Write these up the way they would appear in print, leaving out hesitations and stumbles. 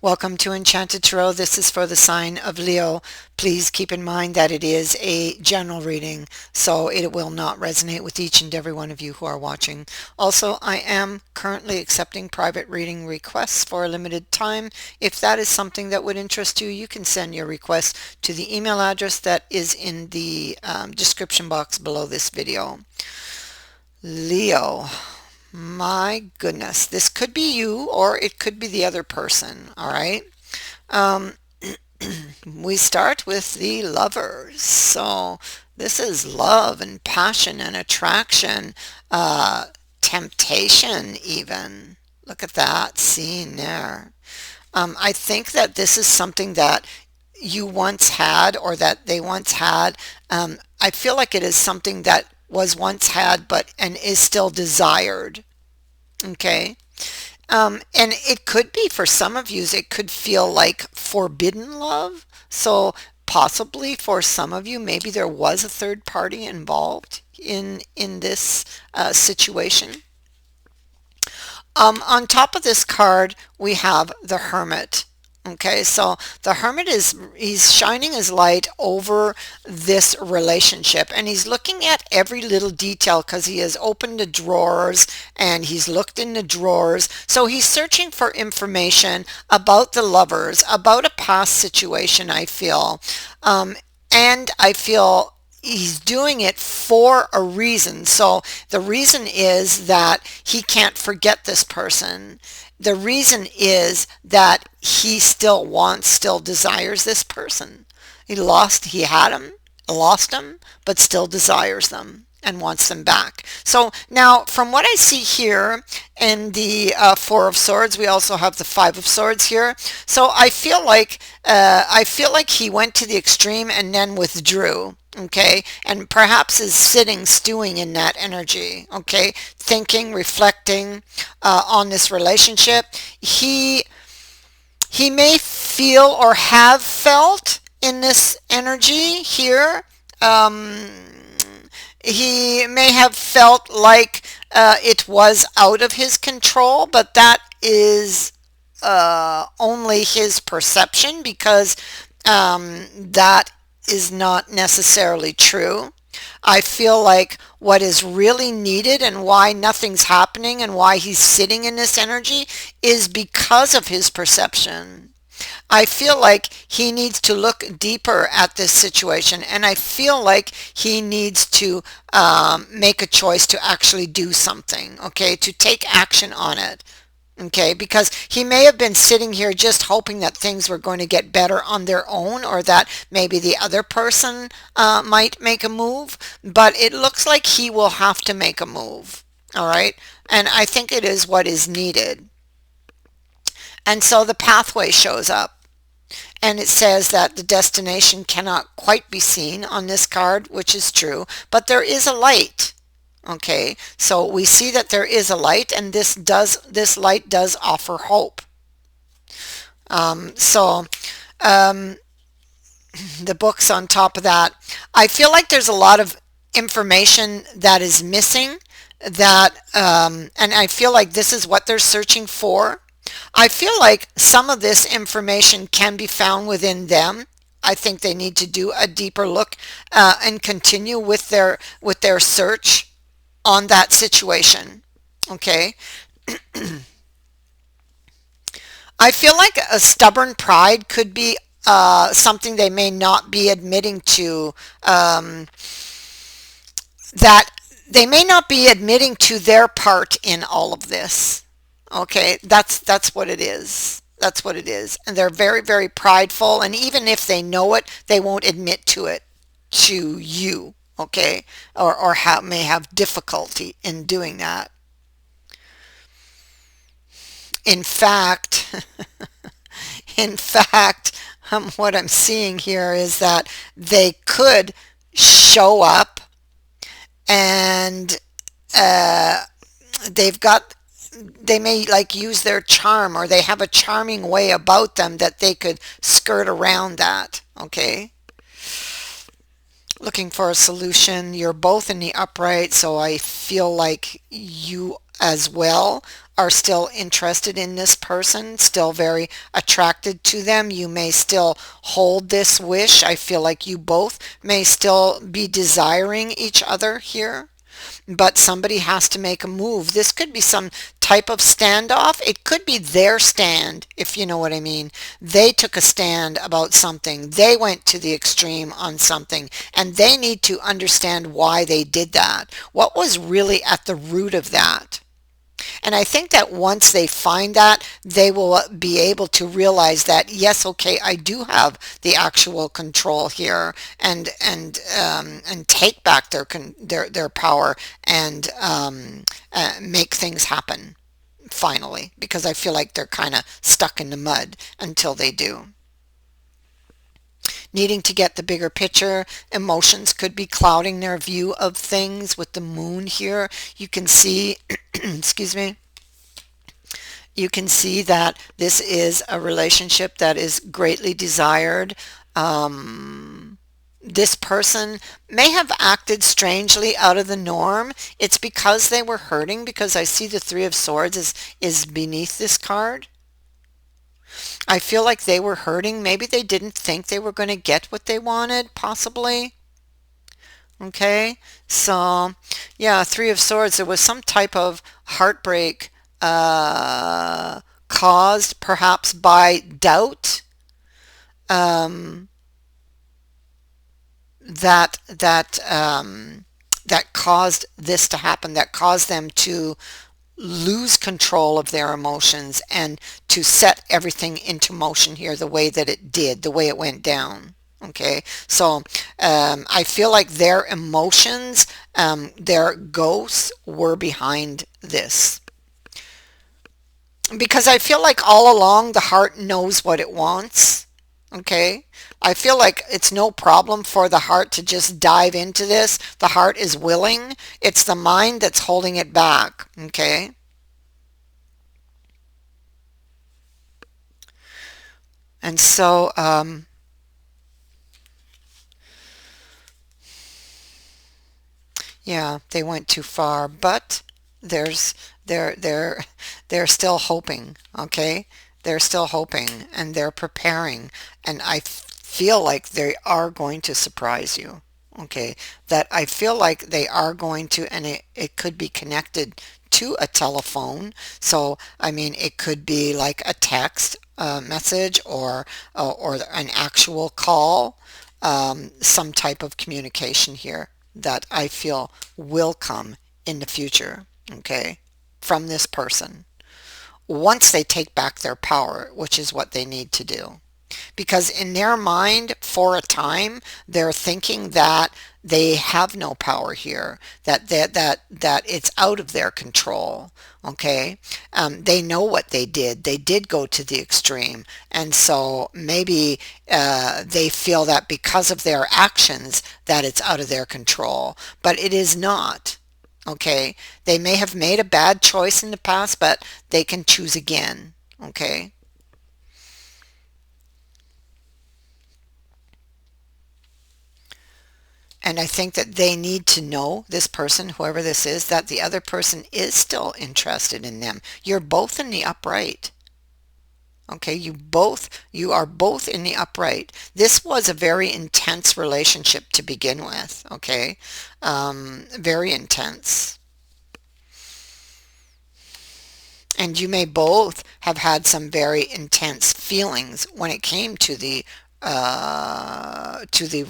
Welcome to Enchanted Tarot. This is for the sign of Leo. Please keep in mind that it is a general reading, so it will not resonate with each and every one of you who are watching. Also, I am currently accepting private reading requests for a limited time. If that is something that would interest you, you can send your request to the email address that is in the description box below this video. Leo. My goodness, this could be you or it could be the other person, all right? Um, we start with the lovers. So this is love and passion and attraction, temptation even. Look at that scene there. I think that this is something that you once had or that they once had. I feel like it is something that was once had but and is still desired. Okay. And it could be for some of you, it could feel like forbidden love. So possibly for some of you, maybe there was a third party involved in this situation. On top of this card, we have the Hermit. Okay, so the Hermit he's shining his light over this relationship and he's looking at every little detail because he has opened the drawers and he's looked in the drawers. So he's searching for information about the lovers, about a past situation, I feel. And I feel he's doing it for a reason. So the reason is that he can't forget this person. The reason is that he still wants, still desires this person. He had him, lost him, but still desires them and wants them back. So now from what I see here in the Four of Swords, we also have the Five of Swords here. So I feel like he went to the extreme and then withdrew. Okay, and perhaps is sitting, stewing in that energy. Okay, thinking, reflecting on this relationship. He may feel or have felt in this energy here. He may have felt like it was out of his control, but that is only his perception because that is not necessarily true. I feel like what is really needed and why nothing's happening and why he's sitting in this energy is because of his perception. I feel like he needs to look deeper at this situation and I feel like he needs to make a choice to actually do something, okay, to take action on it. Okay, because he may have been sitting here just hoping that things were going to get better on their own or that maybe the other person might make a move, but it looks like he will have to make a move. All right, and I think it is what is needed. And so the pathway shows up. And it says that the destination cannot quite be seen on this card, which is true, but there is a light. Okay, so we see that there is a light and this light does offer hope. So the books on top of that, I feel like there's a lot of information that is missing that and I feel like this is what they're searching for. I feel like some of this information can be found within them. I think they need to do a deeper look and continue with their search on that situation. Okay. I feel like a stubborn pride could be something they may not be admitting to, that they may not be admitting to their part in all of this. Okay, that's what it is. That's what it is. And they're very, very prideful. And even if they know it, they won't admit to it to you. Okay, or may have difficulty in doing that. In fact, in fact, what I'm seeing here is that they could show up and they've got they may like use their charm or they have a charming way about them that they could skirt around that. Okay, looking for a solution. You're both in the upright, so I feel like you as well are still interested in this person, still very attracted to them. You may still hold this wish. I feel like you both may still be desiring each other here, but somebody has to make a move. This could be some type of standoff. It could be their stand, if you know what I mean. They took a stand about something. They went to the extreme on something, and they need to understand why they did that. What was really at the root of that? And I think that once they find that, they will be able to realize that, yes, okay, I do have the actual control here, and take back their power, and make things happen finally, because I feel like they're kind of stuck in the mud until they do. Needing to get the bigger picture, emotions could be clouding their view of things with the moon here. You can see, excuse me, you can see that this is a relationship that is greatly desired. This person may have acted strangely out of the norm. It's because they were hurting, because I see the Three of Swords is beneath this card. I feel like they were hurting. Maybe they didn't think they were going to get what they wanted, possibly. Okay, so yeah, Three of Swords, there was some type of heartbreak caused perhaps by doubt, um, that caused this to happen, that caused them to lose control of their emotions and to set everything into motion here the way that it did, the way it went down. Okay, so I feel like their emotions, their ghosts were behind this. Because I feel like all along the heart knows what it wants. Okay. I feel like it's no problem for the heart to just dive into this. The heart is willing. It's the mind that's holding it back. Okay. And so, yeah, they went too far, but there's they're they're still hoping, okay? They're still hoping, and they're preparing, and I feel like they are going to surprise you. Okay, that I feel like they are going to, and it could be connected to a telephone. So, I mean, it could be like a text message, or an actual call, some type of communication here that I feel will come in the future, okay, from this person once they take back their power, which is what they need to do. Because in their mind, for a time, they're thinking that they have no power here, that it's out of their control. Okay, they know what they did. They did go to the extreme, and so maybe they feel that because of their actions, that it's out of their control, but it is not. Okay, they may have made a bad choice in the past, but they can choose again. Okay. And I think that they need to know, this person, whoever this is, that the other person is still interested in them. You're both in the upright. Okay, you are both in the upright. This was a very intense relationship to begin with. Okay, very intense. And you may both have had some very intense feelings when it came to the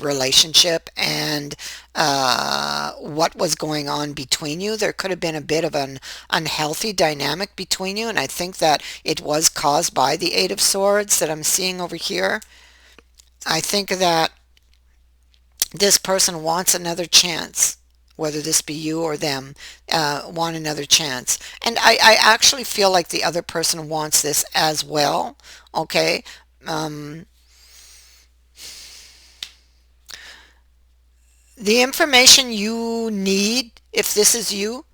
relationship, and what was going on between you. There could have been a bit of an unhealthy dynamic between you, and I think that it was caused by the Eight of Swords that I'm seeing over here. I think that this person wants another chance, whether this be you or them, want another chance. And I actually feel like the other person wants this as well. Okay. Um, the information you need, if this is you,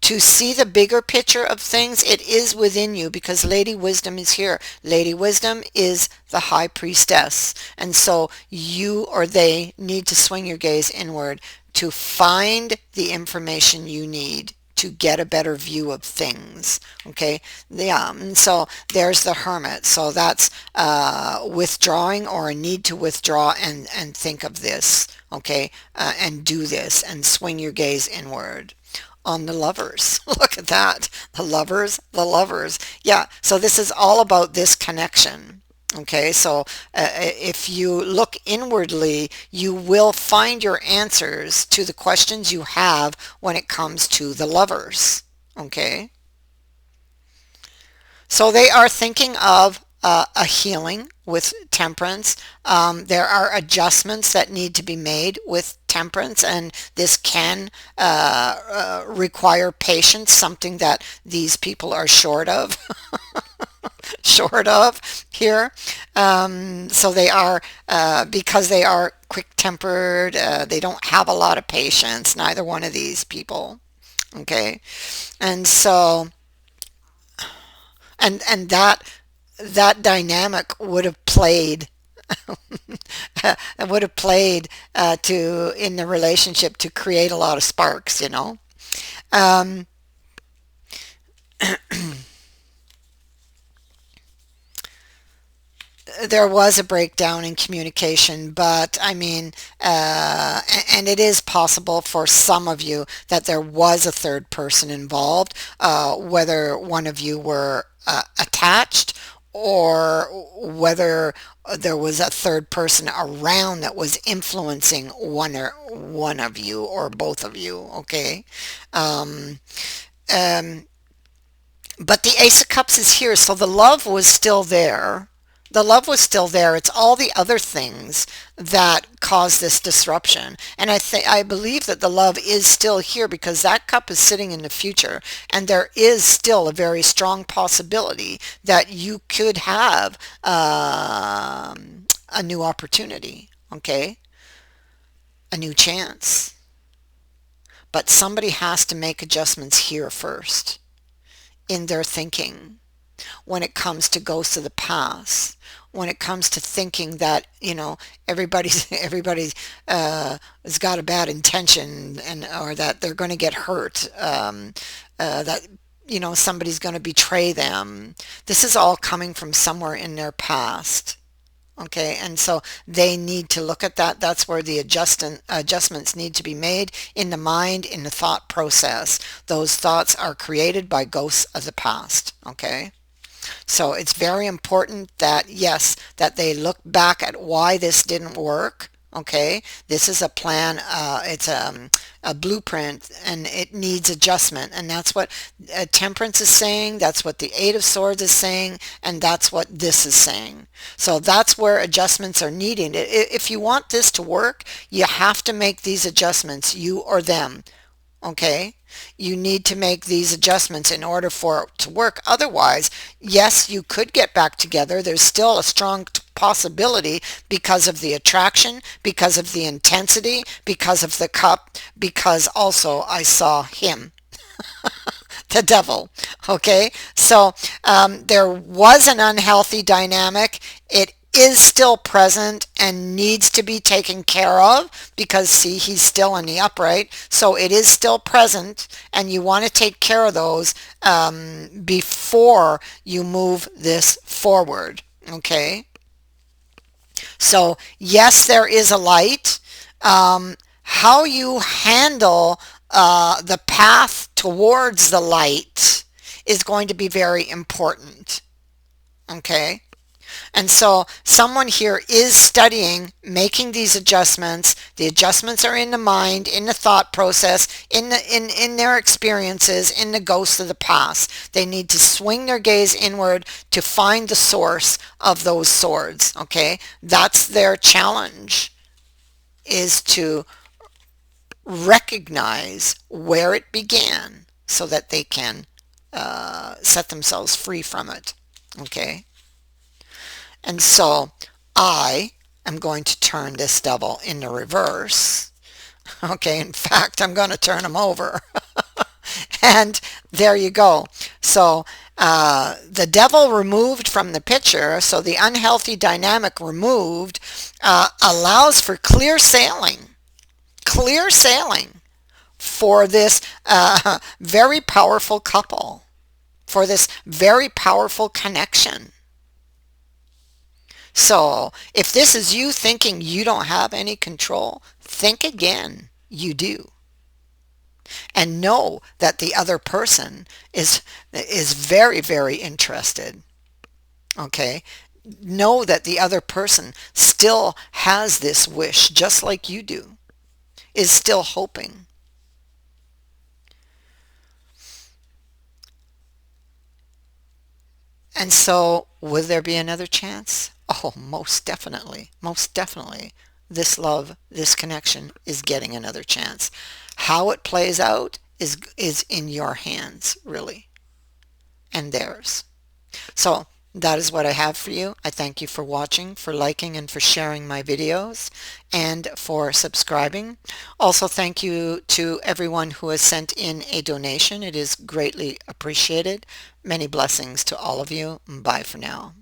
to see the bigger picture of things, it is within you, because Lady Wisdom is here. Lady Wisdom is the High Priestess. And so you or they need to swing your gaze inward to find the information you need to get a better view of things. Okay, yeah, and so there's the Hermit. So that's withdrawing, or a need to withdraw and think of this, okay, and do this and swing your gaze inward. On the Lovers. Look at that. The Lovers, the Lovers. Yeah, so this is all about this connection. Okay, so if you look inwardly, you will find your answers to the questions you have when it comes to the Lovers. Okay, so they are thinking of a healing with Temperance. There are adjustments that need to be made with Temperance, and this can require patience, something that these people are short of. Short of here. So they are, because they are quick-tempered, they don't have a lot of patience, neither one of these people. Okay, and so, and that dynamic would have played would have played to in the relationship to create a lot of sparks, you know. Um, there was a breakdown in communication, but I mean, and it is possible for some of you that there was a third person involved, whether one of you were attached, or whether there was a third person around that was influencing one of you or both of you. Okay. Um, um, but the Ace of Cups is here, so the love was still there. The love was still there. It's all the other things that caused this disruption. And I believe that the love is still here because that cup is sitting in the future, and there is still a very strong possibility that you could have a new opportunity, okay? A new chance. But somebody has to make adjustments here first in their thinking when it comes to ghosts of the past, when it comes to thinking that, you know, everybody's has got a bad intention, and or that they're going to get hurt, that, you know, somebody's going to betray them. This is all coming from somewhere in their past. Okay, and so they need to look at that. That's where the adjustments need to be made in the mind, in the thought process. Those thoughts are created by ghosts of the past. Okay. So it's very important that, yes, that they look back at why this didn't work. Okay, this is a plan, it's a blueprint, and it needs adjustment. And that's what Temperance is saying, that's what the Eight of Swords is saying, and that's what this is saying. So that's where adjustments are needed. If you want this to work, you have to make these adjustments, you or them. Okay, you need to make these adjustments in order for it to work. Otherwise, yes, you could get back together. There's still a strong possibility because of the attraction, because of the intensity, because of the cup, because also I saw him, the devil. Okay, so there was an unhealthy dynamic. It is still present and needs to be taken care of, because see, he's still in the upright, so it is still present, and you want to take care of those before you move this forward. Okay, so yes, there is a light. How you handle the path towards the light is going to be very important. Okay, and so someone here is studying, making these adjustments. The adjustments are in the mind, in the thought process, in their experiences, in the ghosts of the past. They need to swing their gaze inward to find the source of those swords. Okay, that's their challenge, is to recognize where it began so that they can set themselves free from it. Okay. And so I am going to turn this devil in the reverse. Okay, in fact, I'm going to turn him over. And there you go. So the devil removed from the picture, so the unhealthy dynamic removed, allows for clear sailing. Clear sailing for this very powerful couple, for this very powerful connection. So if this is you thinking you don't have any control, think again. You do. And know that the other person is very, very interested. Okay? Know that the other person still has this wish just like you do, is still hoping. And so, will there be another chance? Oh, most definitely. Most definitely. This love, this connection is getting another chance. How it plays out is in your hands, really, and theirs. So, that is what I have for you. I thank you for watching, for liking, and for sharing my videos, and for subscribing. Also, thank you to everyone who has sent in a donation. It is greatly appreciated. Many blessings to all of you. Bye for now.